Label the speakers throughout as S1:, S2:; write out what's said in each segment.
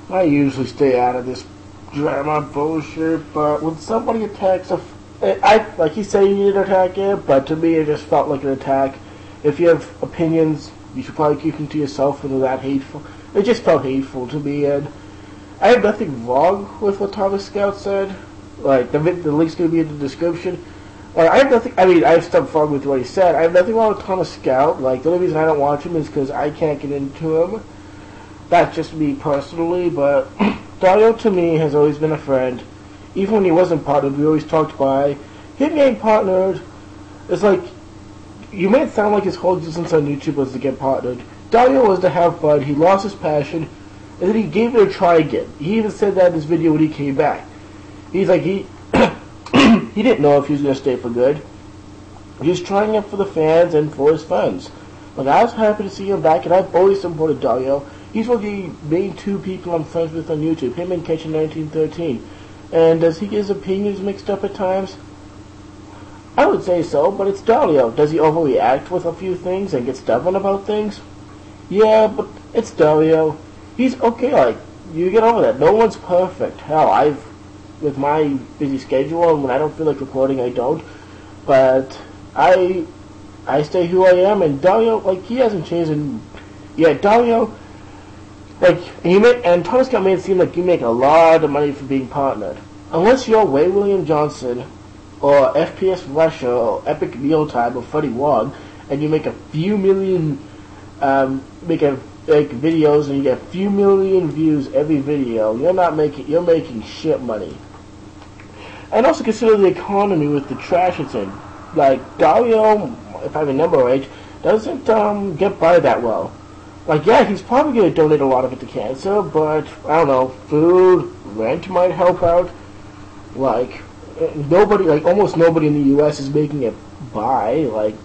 S1: I usually stay out of this drama bullshit, but when somebody attacks like he said he didn't attack it, but to me it just felt like an attack. If you have opinions, you should probably keep them to yourself when they're that hateful. It just felt hateful to me, and I have nothing wrong with what Thomas Scout said. Like, the link's going to be in the description. Like, I have nothing, I mean, I have stuff wrong with what he said. I have nothing wrong with Thomas Scout. Like, the only reason I don't watch him is because I can't get into him. That's just me personally, but Dario to me has always been a friend. Even when he wasn't partnered, we always talked by. Him getting partnered, it's like, you may sound like his whole existence on YouTube was to get partnered. Dario was to have fun, he lost his passion, and then he gave it a try again. He even said that in his video when he came back. He's like, he didn't know if he was going to stay for good. He was trying it for the fans and for his friends. Like, I was happy to see him back, and I've always supported Dario. He's one of the main two people I'm friends with on YouTube, him and Kitchen1913. And does he get his opinions mixed up at times? I would say so, but it's Dario. Does he overreact with a few things and get stubborn about things? Yeah, but it's Dario. He's okay, like, you get over that. No one's perfect. Hell, with my busy schedule, and when I don't feel like recording, I don't. But I stay who I am, and Dario, like, he hasn't changed. And yeah, Dario, like, and Thomas Scott made it seem like you make a lot of money for being partnered. Unless you're Way William Johnson, or FPS Russia, or Epic Mealtime, or Freddie Wong, and you make a few million, make videos, and you get a few million views every video, you're making shit money. And also consider the economy with the trash it's in. Like, Dario, if I remember right, doesn't get by that well. Like, yeah, he's probably going to donate a lot of it to cancer, but, I don't know, food, rent might help out. Like, nobody, like, almost nobody in the U.S. is making it by. Like,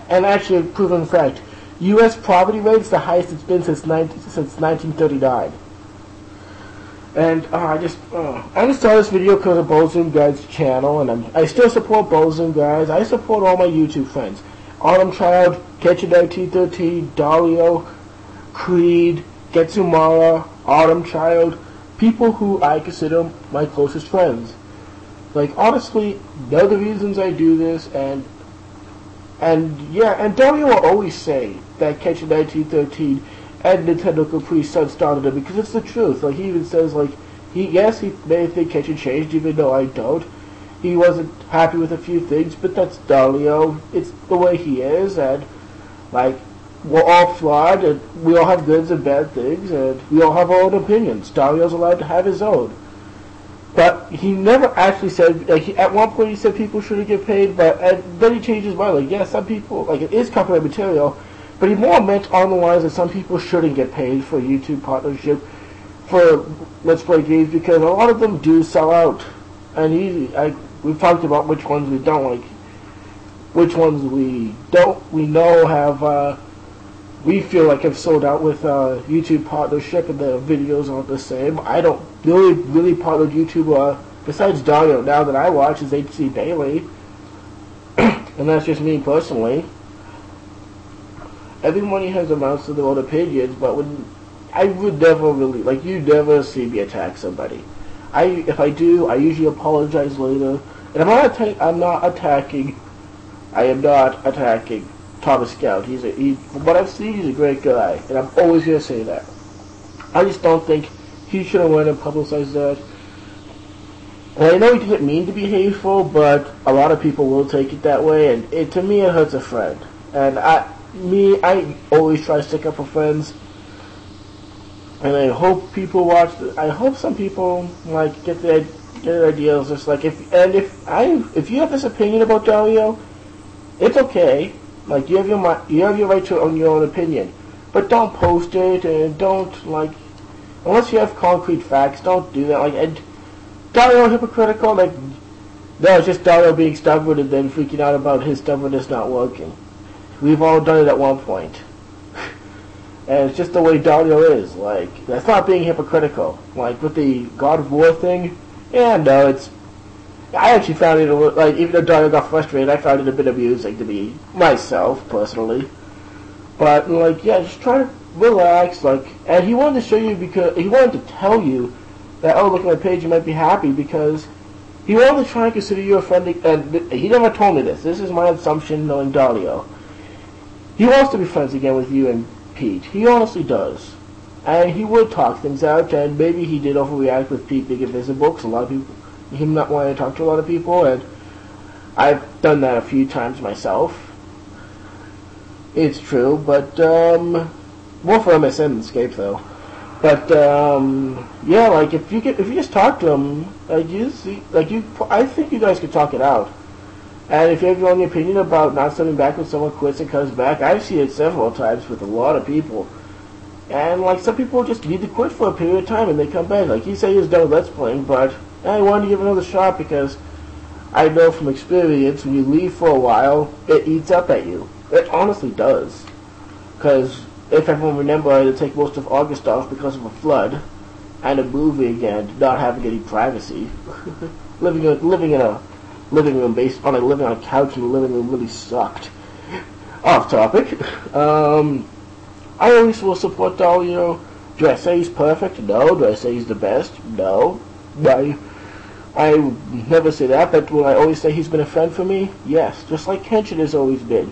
S1: and actually, proven fact, U.S. poverty rate's the highest it's been since 1939. And I just saw this video because of Bozum Guy's channel, and I still support Bozum Guys. I support all my YouTube friends. Autumn Child, Kitchen1913, Dario, Creed, Getsumara, Autumn Child, people who I consider my closest friends. Like, honestly, they're the reasons I do this, and yeah, and Dario will always say that Kitchen1913 and Nintendo Capri Sun started it, because it's the truth. Like, he even says, like, he may think Kitchen changed, even though I don't. He wasn't happy with a few things, but that's Dario. It's the way he is, and, like, we're all flawed, and we all have goods and bad things, and we all have our own opinions. Dario's allowed to have his own. But he never actually said, like, at one point he said people shouldn't get paid, but then he changed his mind. Like, yeah, some people, like, it is copyright material, but he more meant on the lines that some people shouldn't get paid for YouTube partnership for Let's Play games, because a lot of them do sell out. And we've talked about which ones we don't like, which ones we know have, we feel like have sold out with YouTube partnership, and the videos aren't the same. I don't really partner YouTube, besides Dario, now that I watch, is HC Daily. And that's just me personally. Everybody has amounts to their own opinions, but I would never really, like, you never see me attack somebody. If I do, I usually apologize later. And I am not attacking Thomas Scout. From what I've seen, he's a great guy, and I'm always going to say that. I just don't think he should have went and publicized that. And I know he didn't mean to be hateful, but a lot of people will take it that way, and to me it hurts a friend. And I always try to stick up for friends, and I hope people watch. I hope some people, like, get the ideas. Just like, if you have this opinion about Dario, it's okay. Like, you have your right to own your own opinion, but don't post it, and don't, like, unless you have concrete facts, don't do that. Like, and Dario hypocritical, like, no, it's just Dario being stubborn and then freaking out about his stubbornness not working. We've all done it at one point. And it's just the way Dario is. Like, that's not being hypocritical. Like, with the God of War thing, yeah, no, I actually found it, like, even though Dario got frustrated, I found it a bit amusing to me, myself, personally. But, like, yeah, just try to relax, like, and he wanted to show you because he wanted to tell you that, oh, look at my page, you might be happy, because he wanted to try and consider you a friend, and he never told me this. This is my assumption, knowing Dario. He wants to be friends again with you and Pete. He honestly does. And he would talk things out, and maybe he did overreact with Pete being invisible, because a lot of people, him not wanting to talk to a lot of people, and I've done that a few times myself. It's true, but, more for MSN than Skype, though. But, yeah, like, if you just talk to him, I think you guys could talk it out. And if you have your own opinion about not sending back when someone quits and comes back, I've seen it several times with a lot of people. And, like, some people just need to quit for a period of time and they come back. Like, he said he was done with Let's Playing, but I wanted to give it another shot because I know from experience, when you leave for a while, it eats up at you. It honestly does. Because if everyone remember, I had to take most of August off because of a flood and a moving and not having any privacy. living in a living room based on living on a couch in the living room really sucked. Off topic. I always will support Dario. Do I say he's perfect? No. Do I say he's the best? No. I never say that, but will I always say he's been a friend for me? Yes. Just like Kenshin has always been.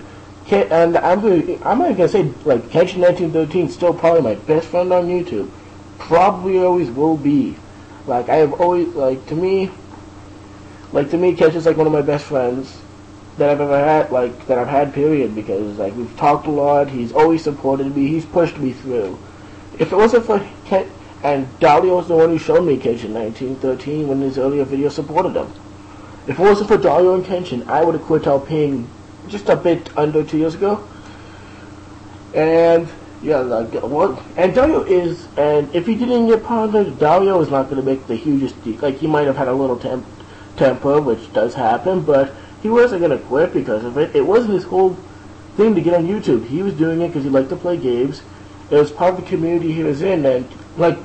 S1: And I'm not even gonna say, like, Kenshin1913 is still probably my best friend on YouTube. Probably always will be. Like, I have always, to me, Kenshin's like one of my best friends that I've ever had, that I've had, period, because, like, we've talked a lot, he's always supported me, he's pushed me through. If it wasn't for and Dario was the one who showed me Kenshin1913 when his earlier video supported him. If it wasn't for Dario and Kenshin, I would have quit Alpine just a bit under 2 years ago. And yeah, and Dario is, and if he didn't get partnered, Dario is not going to make the hugest, he might have had a little temper, which does happen, but he wasn't going to quit because of it. It wasn't his whole thing to get on YouTube. He was doing it because he liked to play games. It was part of the community he was in, and,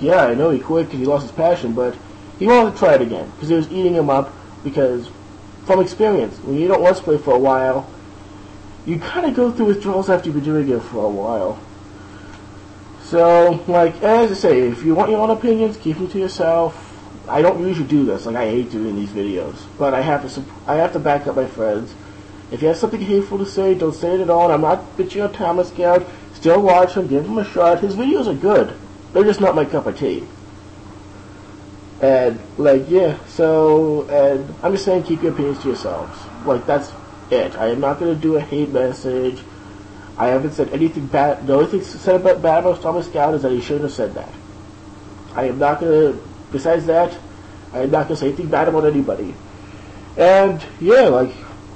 S1: yeah, I know he quit because he lost his passion, but he wanted to try it again because it was eating him up, because from experience, when you don't Let's Play for a while, you kind of go through withdrawals after you've been doing it for a while. So, as I say, if you want your own opinions, keep them to yourself. I don't usually do this. I hate doing these videos. But I have to back up my friends. If you have something hateful to say, don't say it at all. I'm not bitching on Thomas Scout. Still watch him, give him a shot. His videos are good. They're just not my cup of tea. And, yeah, so, and I'm just saying keep your opinions to yourselves. That's it. I am not going to do a hate message. I haven't said anything bad. The only thing said bad about Thomas Scout is that he shouldn't have said that. I am not going to, besides that, I am not going to say anything bad about anybody. And, yeah,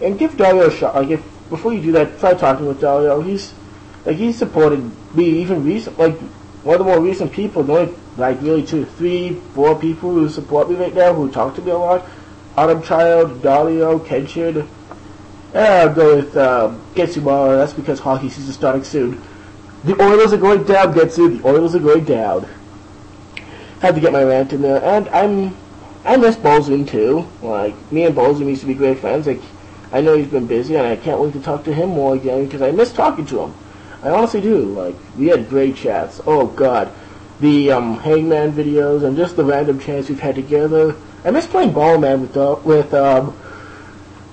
S1: and give Dario a shot. Before you do that, try talking with Dario. He's supported me even recent, one of the more recent people, really 2, 3, 4 people who support me right now, who talk to me a lot. Autumn Child, Dario, Kenshin. I'll go with Getsumara. That's because hockey season's starting soon. The Oilers are going down, Getsu. The Oilers are going down. Had to get my rant in there. And I miss Bolzoom too. Me and Bolzoom used to be great friends. I know he's been busy, and I can't wait to talk to him more again because I miss talking to him. I honestly do. We had great chats. Oh God, the Hangman videos and just the random chats we've had together. I miss playing Ballman with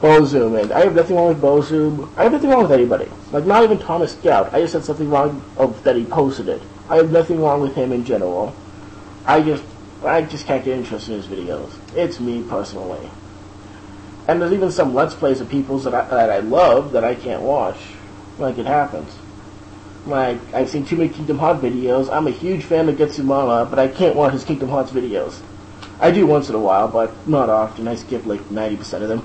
S1: Bolzoom, and I have nothing wrong with Bolzoom. I have nothing wrong with anybody. Not even Thomas Scout. I just said something wrong that he posted it. I have nothing wrong with him in general. I just can't get interested in his videos. It's me personally. And there's even some Let's Plays of people's that I love that I can't watch. It happens. I've seen too many Kingdom Hearts videos. I'm a huge fan of Getsumara, but I can't watch his Kingdom Hearts videos. I do once in a while, but not often. I skip 90% of them.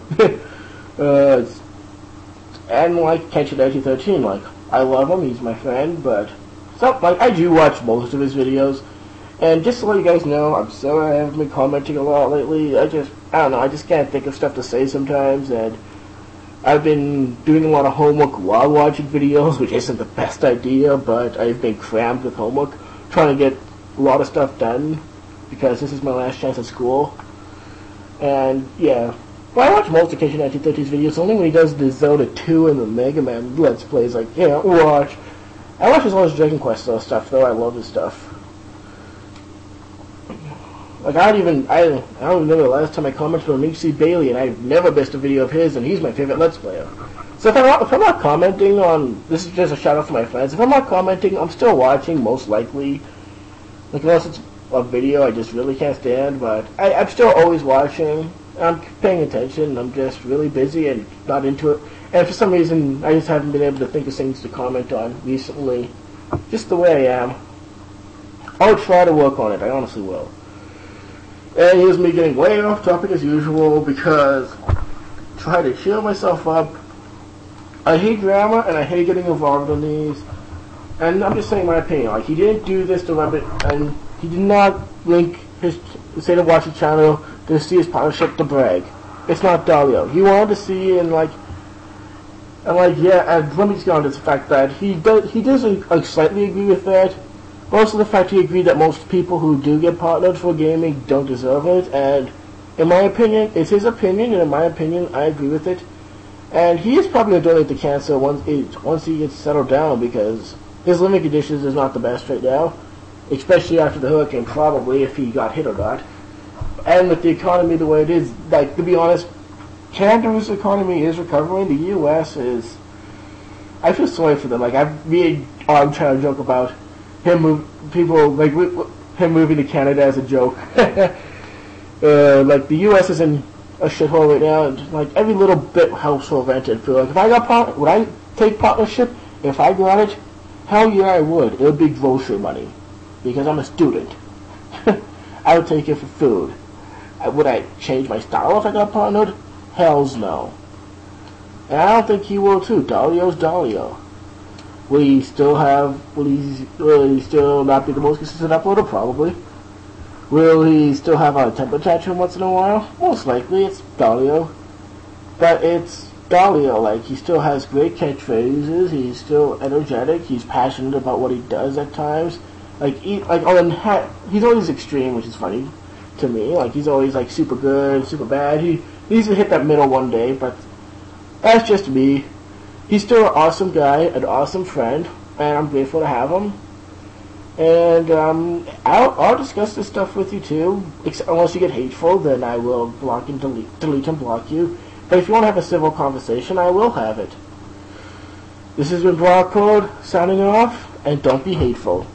S1: And Kenshin1913, I love him, he's my friend, but I do watch most of his videos. And just to let you guys know, I'm sorry I haven't been commenting a lot lately. I don't know, I just can't think of stuff to say sometimes, and I've been doing a lot of homework while watching videos, which isn't the best idea, but I've been crammed with homework, trying to get a lot of stuff done, because this is my last chance at school. And, yeah. Well, I watch most of Kenshin1913's videos, only when he does the Zelda 2 and the Mega Man Let's Plays I can't watch. I watch all his Dragon Quest stuff, though. I love his stuff. Like, I don't even remember the last time I commented on Nick C. Bailey, and I've never missed a video of his, and he's my favorite Let's Player. So if I'm not commenting on, this is just a shout out to my friends, if I'm not commenting, I'm still watching, most likely. Like, unless it's a video I just really can't stand, but I'm still always watching. I'm paying attention, I'm just really busy and not into it. And for some reason, I just haven't been able to think of things to comment on recently. Just the way I am. I'll try to work on it, I honestly will. And here's me getting way off topic as usual because I try to cheer myself up. I hate drama and I hate getting involved in these. And I'm just saying my opinion. Like, he didn't do this to rub it, and he did not link his say to watch the channel to see his partnership to brag. It's not Dario. He wanted to see and let me just get on to the fact that he does like slightly agree with that. Also, the fact he agreed that most people who do get partnered for gaming don't deserve it, and in my opinion, it's his opinion, and in my opinion, I agree with it. And he is probably going to donate to cancer once he gets settled down, because his living conditions is not the best right now, especially after the hurricane, probably, if he got hit or not. And with the economy the way it is, like, to be honest, Canada's economy is recovering. The U.S. is... I feel sorry for them. Like, I'm trying to joke about him moving to Canada as a joke. Like, the U.S. is in a shithole right now, and like every little bit helps for Rant. Like, if I got would I take partnership? If I got it, hell yeah, I would. It would be grocery money because I'm a student. I would take it for food. Would I change my style if I got partnered? Hell's no. And I don't think he will too. Dario's Dario. Will he still not be the most consistent uploader? Probably. Will he still have a temper tantrum once in a while? Most likely. It's Dario. But it's Dario. Like, he still has great catchphrases. He's still energetic. He's passionate about what he does at times. Like, he's always extreme, which is funny to me. Like, he's always like super good, super bad. He needs to hit that middle one day, but that's just me. He's still an awesome guy, an awesome friend, and I'm grateful to have him. And I'll discuss this stuff with you too. Unless you get hateful, then I will block and delete and block you. But if you want to have a civil conversation, I will have it. This has been Broad Code signing off, and don't be hateful.